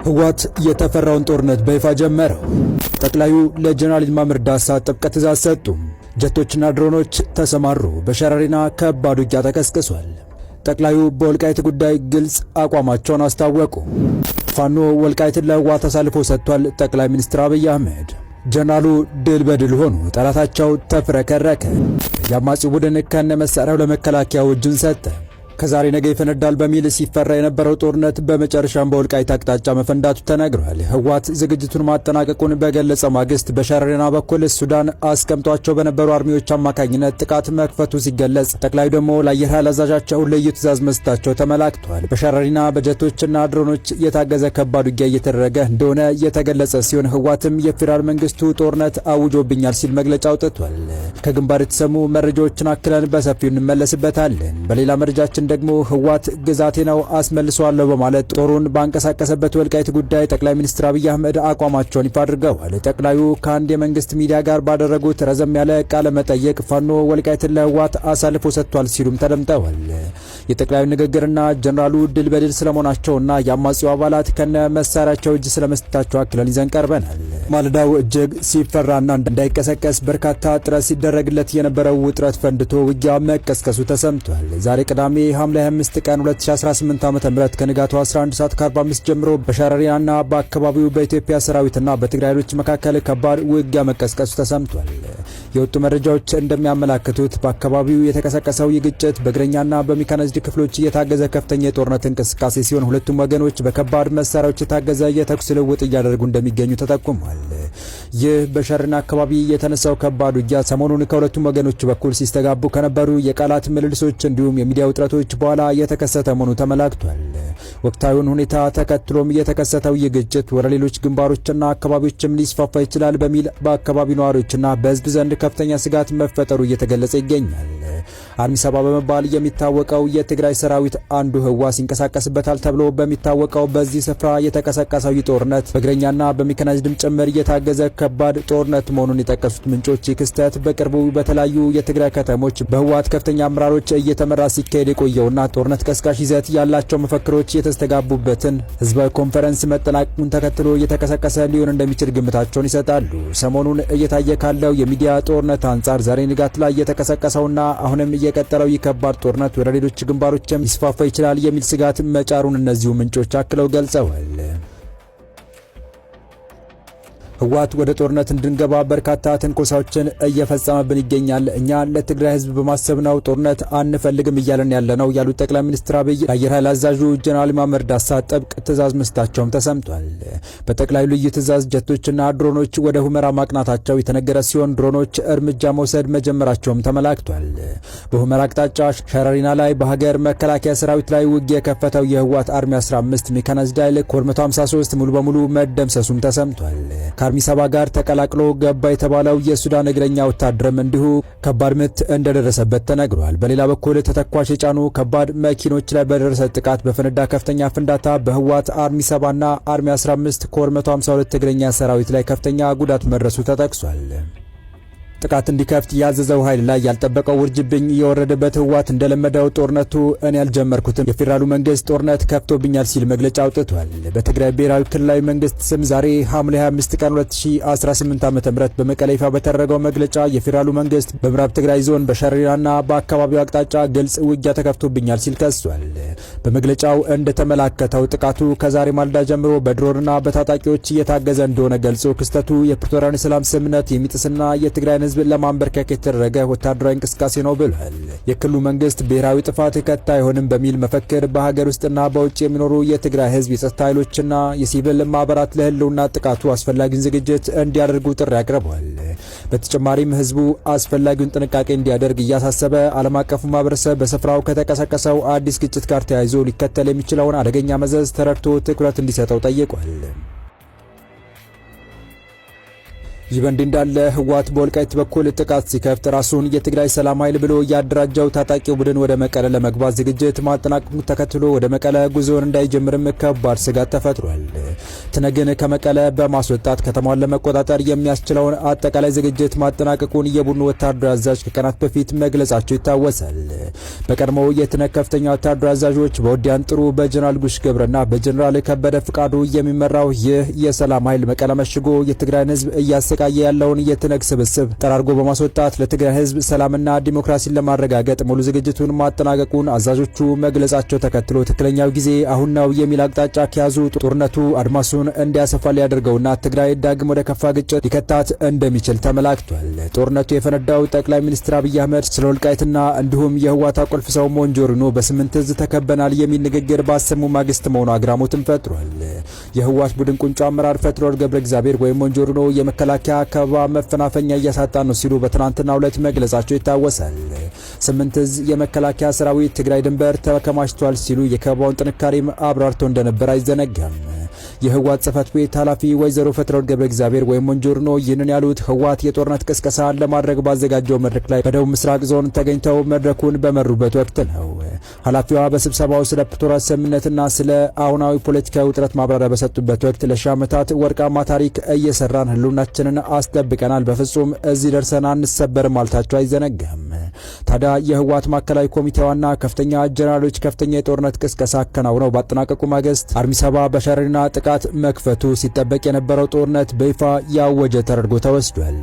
ህወሓት የተፈራውን ጦርነት በይፋ ጀመረው። ጠቅላዩ ለጀነራል ይልማ መርዳሳ ጥብቅ ትዕዛዝ ሰጡ። ጀቶችና ድሮኖች ተሰማሩ። በሸረሪና ከባድ ውጊያ ተቀስቅሷል። ጠቅላዩ በወልቃይት ጉዳይ ግልጽ አቋማቸውን አስታወቁ። ፋኖ ወልቃይትን ለህወሓት አሳልፎ ሰጥቷል። ጠቅላይ ሚኒስትር አብይ አህመድ ጀነራሉ ድል በድል ሆኑ። ጠላታቸው ተፍረከረከ። የአማጺው ቡድን ከነ መሳሪያው ለመከላከያው እጁን ሰጠ። ከዛሬ ነገ ይፈነዳል በሚል ሲፈራ የነበረው ጦርነት በመጨረሻም በወልቃይት አቅጣጫ መፈንዳቱ ተነግሯል። ህወሓት ዝግጅቱን ማጠናቀቁን በገለጸ ማግስት በሸረሪና በኩል ሱዳን አስቀምጧቸው በነበሩ አርሚዎች አማካኝነት ጥቃት መክፈቱ ሲገለጽ፣ ጠቅላዩ ደግሞ ለአየር ኃይል አዛዣቸው ልዩ ትዕዛዝ መስጠታቸው ተመላክቷል። በሸረሪና በጀቶችና ድሮኖች የታገዘ ከባድ ውጊያ እየተደረገ እንደሆነ የተገለጸ ሲሆን ህወሓትም የፌዴራል መንግስቱ ጦርነት አውጆብኛል ሲል መግለጫ አውጥቷል። ከግንባር የተሰሙ መረጃዎችን አክለን በሰፊው እንመለስበታለን። በሌላ መረጃችን ደግሞ ህወሓት ግዛቴ ነው አስመልሰዋለሁ በማለት ጦሩን ባንቀሳቀሰበት ወልቃይት ጉዳይ ጠቅላይ ሚኒስትር አብይ አህመድ አቋማቸውን ይፋ አድርገዋል። ጠቅላዩ ከአንድ የመንግስት ሚዲያ ጋር ባደረጉት ረዘም ያለ ቃለ መጠይቅ ፋኖ ወልቃይትን ለህወሓት አሳልፎ ሰጥቷል ሲሉም ተደምጠዋል። የጠቅላዩ ንግግርና ጀነራሉ ድል በድል ስለመሆናቸውና የአማጺው አባላት ከነ መሳሪያቸው እጅ ስለመስጠታቸው አክለን ይዘን ቀርበናል። ማለዳው እጅግ ሲፈራና እንዳይቀሰቀስ በርካታ ጥረት ሲደረግለት የነበረው ውጥረት ፈንድቶ ውጊያ መቀስቀሱ ተሰምቷል። ዛሬ ቅዳሜ ሐምሌ 25 ቀን 2018 ዓ.ም ከንጋቱ 11 ሰዓት ከ45 ጀምሮ በሸረሪናና በአካባቢው በኢትዮጵያ ሰራዊትና በትግራይ ኃይሎች መካከል ከባድ ውጊያ መቀስቀሱ ተሰምቷል። የወጡ መረጃዎች እንደሚያመላክቱት በአካባቢው የተቀሰቀሰው ግጭት በእግረኛና በሜካናይዝድ ክፍሎች የታገዘ ከፍተኛ የጦርነት እንቅስቃሴ ሲሆን ሁለቱም ወገኖች በከባድ መሳሪያዎች የታገዘ የተኩስ ልውውጥ እያደረጉ እንደሚገኙ ተጠቁሟል። ይህ በሸረሪና አካባቢ የተነሳው ከባድ ውጊያ ሰሞኑን ከሁለቱም ወገኖች በኩል ሲስተጋቡ ከነበሩ የቃላት ምልልሶች እንዲሁም የሚዲያ ውጥረቶች በኋላ የተከሰተ መሆኑ ተመላክቷል። ወቅታዊውን ሁኔታ ተከትሎም የተከሰተው ግጭት ወደ ሌሎች ግንባሮችና አካባቢዎችም ሊስፋፋ ይችላል በሚል በአካባቢው ነዋሪዎችና በህዝብ ዘንድ ከፍተኛ ስጋት መፈጠሩ እየተገለጸ ይገኛል። አርሚ 70 በመባል የሚታወቀው የትግራይ ሰራዊት አንዱ ህወሓት ሲንቀሳቀስበታል ተብሎ በሚታወቀው በዚህ ስፍራ የተቀሰቀሰው ጦርነት በእግረኛና በሜካናይዝድም ጭምር የታገዘ ከባድ ጦርነት መሆኑን የጠቀሱት ምንጮች ክስተት በቅርቡ በተለያዩ የትግራይ ከተሞች በህወሓት ከፍተኛ አመራሮች እየተመራ ሲካሄድ የቆየውና ጦርነት ቀስቃሽ ይዘት ያላቸው መፈክሮች የተስተጋቡበትን ህዝባዊ ኮንፈረንስ መጠናቀቁን ተከትሎ እየተቀሰቀሰ ሊሆን እንደሚችል ግምታቸውን ይሰጣሉ። ሰሞኑን እየታየ ካለው የሚዲያ ጦርነት አንጻር ዛሬ ንጋት ላይ የተቀሰቀሰውና አሁንም እየቀጠለው ከባድ ጦርነት ወደ ሌሎች ግንባሮችም ሊስፋፋ ይችላል የሚል ስጋት መጫሩን እነዚሁ ምንጮች አክለው ገልጸዋል። ህወሓት ወደ ጦርነት እንድንገባ በርካታ ትንኮሳዎችን እየፈጸመብን ይገኛል። እኛ ለትግራይ ህዝብ በማሰብ ነው ጦርነት አንፈልግም እያለን ያለነው ያሉት ጠቅላይ ሚኒስትር አብይ ለአየር ኃይል አዛዡ ጀነራል ይልማ መርዳሳ ጥብቅ ትዕዛዝ መስጠታቸውም ተሰምቷል። በጠቅላዩ ልዩ ትዕዛዝ ጀቶችና ድሮኖች ወደ ሁመራ ማቅናታቸው የተነገረ ሲሆን ድሮኖች እርምጃ መውሰድ መጀመራቸውም ተመላክቷል። በሁመራ አቅጣጫ ሸረሪና ላይ በሀገር መከላከያ ሰራዊት ላይ ውጊያ የከፈተው የህወሓት አርሚ 15 ሜካናይዝድ ኃይል ኮር 153 ሙሉ በሙሉ መደምሰሱም ተሰምቷል። ከአርሚ 70 ጋር ተቀላቅሎ ገባ የተባለው የሱዳን እግረኛ ወታደርም እንዲሁ ከባድ ምት እንደደረሰበት ተነግሯል። በሌላ በኩል ተተኳሽ የጫኑ ከባድ መኪኖች ላይ በደረሰ ጥቃት በፈነዳ ከፍተኛ ፍንዳታ በህወሓት አርሚ 70 እና አርሚ 15 ኮር 152 እግረኛ ሰራዊት ላይ ከፍተኛ ጉዳት መድረሱ ተጠቅሷል። ጥቃት እንዲከፍት ያዘዘው ኃይል ላይ ያልጠበቀው ውርጅብኝ የወረደበት ህወሓት እንደለመደው ጦርነቱ እኔ ያልጀመርኩትም የፌዴራሉ መንግስት ጦርነት ከፍቶብኛል ሲል መግለጫ አውጥቷል። በትግራይ ብሔራዊ ክልላዊ መንግስት ስም ዛሬ ሐምሌ 25 ቀን 2018 ዓ.ም በመቀሌ ይፋ በተደረገው መግለጫ የፌዴራሉ መንግስት በምዕራብ ትግራይ ዞን በሸረሪናና በአካባቢው አቅጣጫ ግልጽ ውጊያ ተከፍቶብኛል ሲል ከሷል። በመግለጫው እንደተመላከተው ጥቃቱ ከዛሬ ማልዳ ጀምሮ በድሮንና በታጣቂዎች እየታገዘ እንደሆነ ገልጾ ክስተቱ የፕሪቶሪያን ሰላም ስምምነት የሚጥስና የትግራይ ህዝብ ለማንበርከክ የተደረገ ወታደራዊ እንቅስቃሴ ነው ብሏል። የክልሉ መንግስት ብሔራዊ ጥፋት ከታ አይሆንም በሚል መፈክር በሀገር ውስጥና በውጭ የሚኖሩ የትግራይ ህዝብ የጸጥታ ኃይሎችና የሲቪል ማህበራት ለህልውና ጥቃቱ አስፈላጊውን ዝግጅት እንዲያደርጉ ጥሪ አቅርበዋል። በተጨማሪም ህዝቡ አስፈላጊውን ጥንቃቄ እንዲያደርግ እያሳሰበ ዓለም አቀፉ ማህበረሰብ በስፍራው ከተቀሰቀሰው አዲስ ግጭት ጋር ተያይዞ ሊከተል የሚችለውን አደገኛ መዘዝ ተረድቶ ትኩረት እንዲሰጠው ጠይቋል። ይህ በእንዲህ እንዳለ ህወሓት በወልቃይት በኩል ጥቃት ሲከፍት ራሱን የትግራይ ሰላም ኃይል ብሎ ያደራጀው ታጣቂው ቡድን ወደ መቀለ ለመግባት ዝግጅት ማጠናቀቁን ተከትሎ ወደ መቀለ ጉዞውን እንዳይጀምርም ከባድ ስጋት ተፈጥሯል። ትነግን ከመቀለ በማስወጣት ከተማዋን ለመቆጣጠር የሚያስችለውን አጠቃላይ ዝግጅት ማጠናቀቁን የቡድኑ ወታደራዊ አዛዥ ከቀናት በፊት መግለጻቸው ይታወሳል። በቀድሞው የትነግ ከፍተኛ ወታደራዊ አዛዦች በወዲያን ጥሩ፣ በጀነራል ጉሽ ገብረና በጀነራል ከበደ ፍቃዱ የሚመራው ይህ የሰላም ኃይል መቀለ መሽጎ የትግራይን ህዝብ እያሰቃየ ያለውን የትነግ ስብስብ ጠራርጎ በማስወጣት ለትግራይ ህዝብ ሰላምና ዲሞክራሲን ለማረጋገጥ ሙሉ ዝግጅቱን ማጠናቀቁን አዛዦቹ መግለጻቸው ተከትሎ ትክክለኛው ጊዜ አሁን ነው የሚል አቅጣጫ ከያዙ ጦርነቱ አድማሱን እንዲያሰፋ ሊያደርገውና ትግራይ ዳግም ወደ ከፋ ግጭት ሊከታት እንደሚችል ተመላክቷል። ጦርነቱ የፈነዳው ጠቅላይ ሚኒስትር አብይ አህመድ ስለ ወልቃይትና እንዲሁም የህወሓት ቁልፍ ሰው ሞንጆሪኖ በ8 እዝ ተከበናል የሚል ንግግር ባሰሙ ማግስት መሆኑ አግራሞትን ፈጥሯል። የህወሓት ቡድን ቁንጮ አመራር ፈትለወርቅ ገብረ እግዚአብሔር ወይም ሞንጆሪኖ የመከላከያ አካባቢ መፈናፈኛ እያሳጣ ነው ሲሉ በትናንትናው ዕለት መግለጻቸው ይታወሳል። 8 እዝ የመከላከያ ሰራዊት ትግራይ ድንበር ተከማችቷል ሲሉ የከበባውን ጥንካሬም አብራርተው እንደነበር አይዘነጋም። የህወሓት ጽህፈት ቤት ኃላፊ ወይዘሮ ፈትለወርቅ ገብረ እግዚአብሔር ወይም ሞንጆሪኖ ይህንን ያሉት ህወሓት የጦርነት ቅስቀሳ ለማድረግ ባዘጋጀው መድረክ ላይ በደቡብ ምስራቅ ዞን ተገኝተው መድረኩን በመሩበት ወቅት ነው። ኃላፊዋ በስብሰባው ስለ ፕሪቶሪያ ስምምነትና ስለ አሁናዊ ፖለቲካዊ ውጥረት ማብራሪያ በሰጡበት ወቅት ለሺህ ዓመታት ወርቃማ ታሪክ እየሰራን ህልውናችንን አስጠብቀናል፣ በፍጹም እዚህ ደርሰን አንሰበርም ማለታቸው አይዘነጋም። ታዲያ የህወሓት ማዕከላዊ ኮሚቴ ዋና ከፍተኛ ጀነራሎች ከፍተኛ የጦርነት ቅስቀሳ አከናውነው ባጠናቀቁ ማግስት አርሚ ሰባ በሸረሪና ጥቃት መክፈቱ ሲጠበቅ የነበረው ጦርነት በይፋ ያወጀ ተደርጎ ተወስዷል።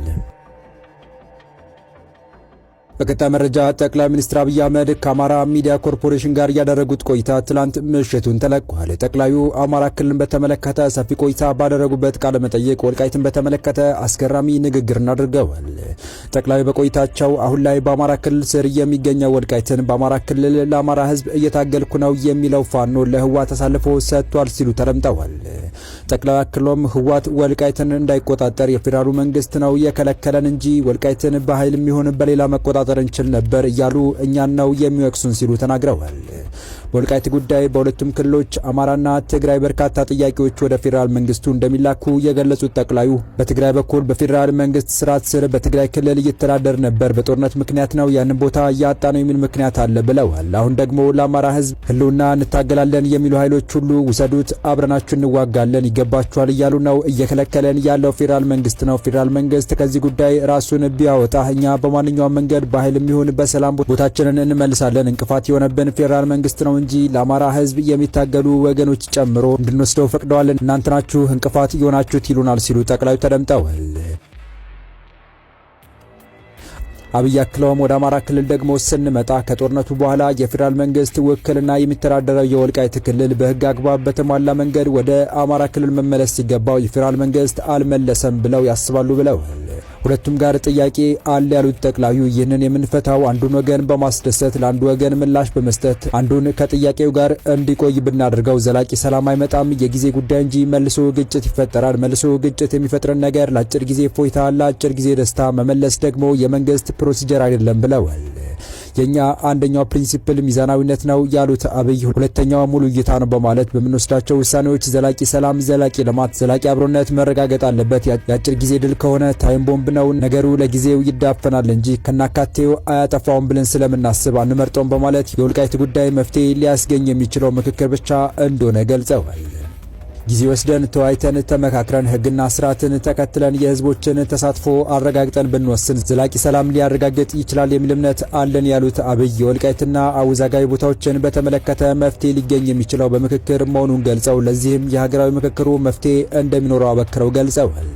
በቀጣይ መረጃ ጠቅላይ ሚኒስትር አብይ አህመድ ከአማራ ሚዲያ ኮርፖሬሽን ጋር ያደረጉት ቆይታ ትላንት ምሽቱን ተለቋል። ጠቅላዩ አማራ ክልልን በተመለከተ ሰፊ ቆይታ ባደረጉበት ቃለ መጠይቅ ወልቃይትን በተመለከተ አስገራሚ ንግግርን አድርገዋል። ጠቅላዩ በቆይታቸው አሁን ላይ በአማራ ክልል ስር የሚገኘው ወልቃይትን በአማራ ክልል ለአማራ ህዝብ እየታገልኩ ነው የሚለው ፋኖ ለህወሓት አሳልፎ ሰጥቷል ሲሉ ተደምጠዋል። ጠቅላዩ አክሎም ህወሓት ወልቃይትን እንዳይቆጣጠር የፌዴራሉ መንግስት ነው የከለከለን እንጂ ወልቃይትን በኃይል የሚሆን በሌላ መቆጣጠር እንችል ነበር እያሉ እኛን ነው የሚወቅሱን ሲሉ ተናግረዋል። በወልቃይት ጉዳይ በሁለቱም ክልሎች አማራና ትግራይ በርካታ ጥያቄዎች ወደ ፌዴራል መንግስቱ እንደሚላኩ የገለጹት ጠቅላዩ በትግራይ በኩል በፌዴራል መንግስት ስርዓት ስር በትግራይ ክልል እየተዳደር ነበር፣ በጦርነት ምክንያት ነው ያንን ቦታ ያጣ ነው የሚል ምክንያት አለ ብለዋል። አሁን ደግሞ ለአማራ ህዝብ ህልውና እንታገላለን የሚሉ ኃይሎች ሁሉ ውሰዱት፣ አብረናችሁ እንዋጋለን፣ ይገባችኋል እያሉ ነው። እየከለከለን ያለው ፌዴራል መንግስት ነው። ፌዴራል መንግስት ከዚህ ጉዳይ ራሱን ቢያወጣ እኛ በማንኛውም መንገድ በኃይል የሚሆን በሰላም ቦታችንን እንመልሳለን። እንቅፋት የሆነብን ፌዴራል መንግስት ነው እንጂ ለአማራ ህዝብ የሚታገሉ ወገኖች ጨምሮ እንድንወስደው ፈቅደዋል። እናንተ ናችሁ እንቅፋት የሆናችሁት ይሉናል ሲሉ ጠቅላዩ ተደምጠዋል። አብይ አክለውም ወደ አማራ ክልል ደግሞ ስንመጣ ከጦርነቱ በኋላ የፌዴራል መንግስት ውክልና የሚተዳደረው የወልቃይት ክልል በህግ አግባብ በተሟላ መንገድ ወደ አማራ ክልል መመለስ ሲገባው የፌዴራል መንግስት አልመለሰም ብለው ያስባሉ ብለዋል። ሁለቱም ጋር ጥያቄ አለ ያሉት ጠቅላዩ ይህንን የምንፈታው አንዱን ወገን በማስደሰት ለአንዱ ወገን ምላሽ በመስጠት አንዱን ከጥያቄው ጋር እንዲቆይ ብናደርገው ዘላቂ ሰላም አይመጣም። የጊዜ ጉዳይ እንጂ መልሶ ግጭት ይፈጠራል። መልሶ ግጭት የሚፈጥርን ነገር ለአጭር ጊዜ ፎይታ፣ ለአጭር ጊዜ ደስታ መመለስ ደግሞ የመንግስት ፕሮሲጀር አይደለም ብለዋል። የኛ አንደኛው ፕሪንሲፕል ሚዛናዊነት ነው ያሉት አብይ ሁለተኛው ሙሉ እይታ ነው በማለት በምንወስዳቸው ውሳኔዎች ዘላቂ ሰላም፣ ዘላቂ ልማት፣ ዘላቂ አብሮነት መረጋገጥ አለበት። የአጭር ጊዜ ድል ከሆነ ታይም ቦምብ ነው፣ ነገሩ ለጊዜው ይዳፈናል እንጂ ከናካቴው አያጠፋውም ብለን ስለምናስብ አንመርጠውም በማለት የወልቃይት ጉዳይ መፍትሄ ሊያስገኝ የሚችለው ምክክር ብቻ እንደሆነ ገልጸዋል። ጊዜ ወስደን ተወያይተን ተመካክረን ህግና ስርዓትን ተከትለን የህዝቦችን ተሳትፎ አረጋግጠን ብንወስን ዘላቂ ሰላም ሊያረጋግጥ ይችላል የሚል እምነት አለን ያሉት አብይ የወልቃይትና አወዛጋቢ ቦታዎችን በተመለከተ መፍትሄ ሊገኝ የሚችለው በምክክር መሆኑን ገልጸው ለዚህም የሀገራዊ ምክክሩ መፍትሄ እንደሚኖረው አበክረው ገልጸዋል።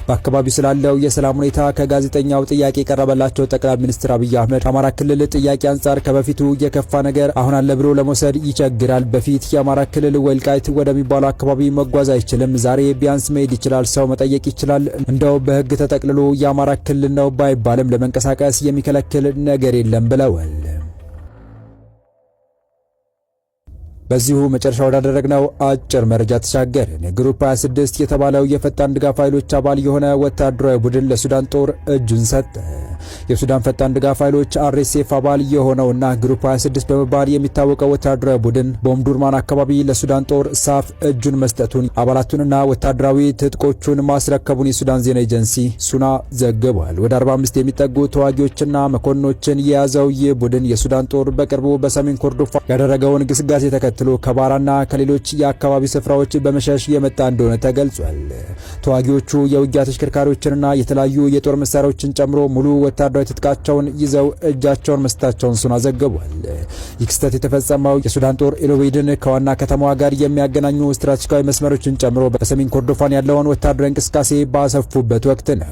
በአካባቢው ስላለው የሰላም ሁኔታ ከጋዜጠኛው ጥያቄ የቀረበላቸው ጠቅላይ ሚኒስትር አብይ አህመድ ከአማራ ክልል ጥያቄ አንጻር ከበፊቱ የከፋ ነገር አሁን አለ ብሎ ለመውሰድ ይቸግራል። በፊት የአማራ ክልል ወልቃይት ወደሚባለው አካባቢ መጓዝ አይችልም። ዛሬ ቢያንስ መሄድ ይችላል፣ ሰው መጠየቅ ይችላል። እንደው በህግ ተጠቅልሎ የአማራ ክልል ነው ባይባልም ለመንቀሳቀስ የሚከለክል ነገር የለም ብለዋል። በዚሁ መጨረሻ ወዳደረግነው አጭር መረጃ ተሻገርን። ግሩፕ 26 የተባለው የፈጣን ድጋፍ ኃይሎች አባል የሆነ ወታደራዊ ቡድን ለሱዳን ጦር እጁን ሰጠ። የሱዳን ፈጣን ድጋፍ ኃይሎች RSF አባል የሆነውና ግሩፕ 26 በመባል የሚታወቀው ወታደራዊ ቡድን በኦምዱርማን አካባቢ ለሱዳን ጦር ሳፍ እጁን መስጠቱን አባላቱንና ወታደራዊ ትጥቆቹን ማስረከቡን የሱዳን ዜና ኤጀንሲ ሱና ዘግቧል። ወደ 45 የሚጠጉ ተዋጊዎችና መኮንኖችን የያዘው ይህ ቡድን የሱዳን ጦር በቅርቡ በሰሜን ኮርዶፋን ያደረገውን ግስጋሴ ተከትሎ ከባራና ከሌሎች የአካባቢ ስፍራዎች በመሸሽ የመጣ እንደሆነ ተገልጿል። ተዋጊዎቹ የውጊያ ተሽከርካሪዎችንና የተለያዩ የጦር መሳሪያዎችን ጨምሮ ሙሉ ወታደራዊ ትጥቃቸውን ይዘው እጃቸውን መስጠታቸውን ሱና ዘግቧል። ይህ ክስተት የተፈጸመው የሱዳን ጦር ኤልኦቤድን ከዋና ከተማዋ ጋር የሚያገናኙ ስትራቴጂካዊ መስመሮችን ጨምሮ በሰሜን ኮርዶፋን ያለውን ወታደራዊ እንቅስቃሴ ባሰፉበት ወቅት ነው።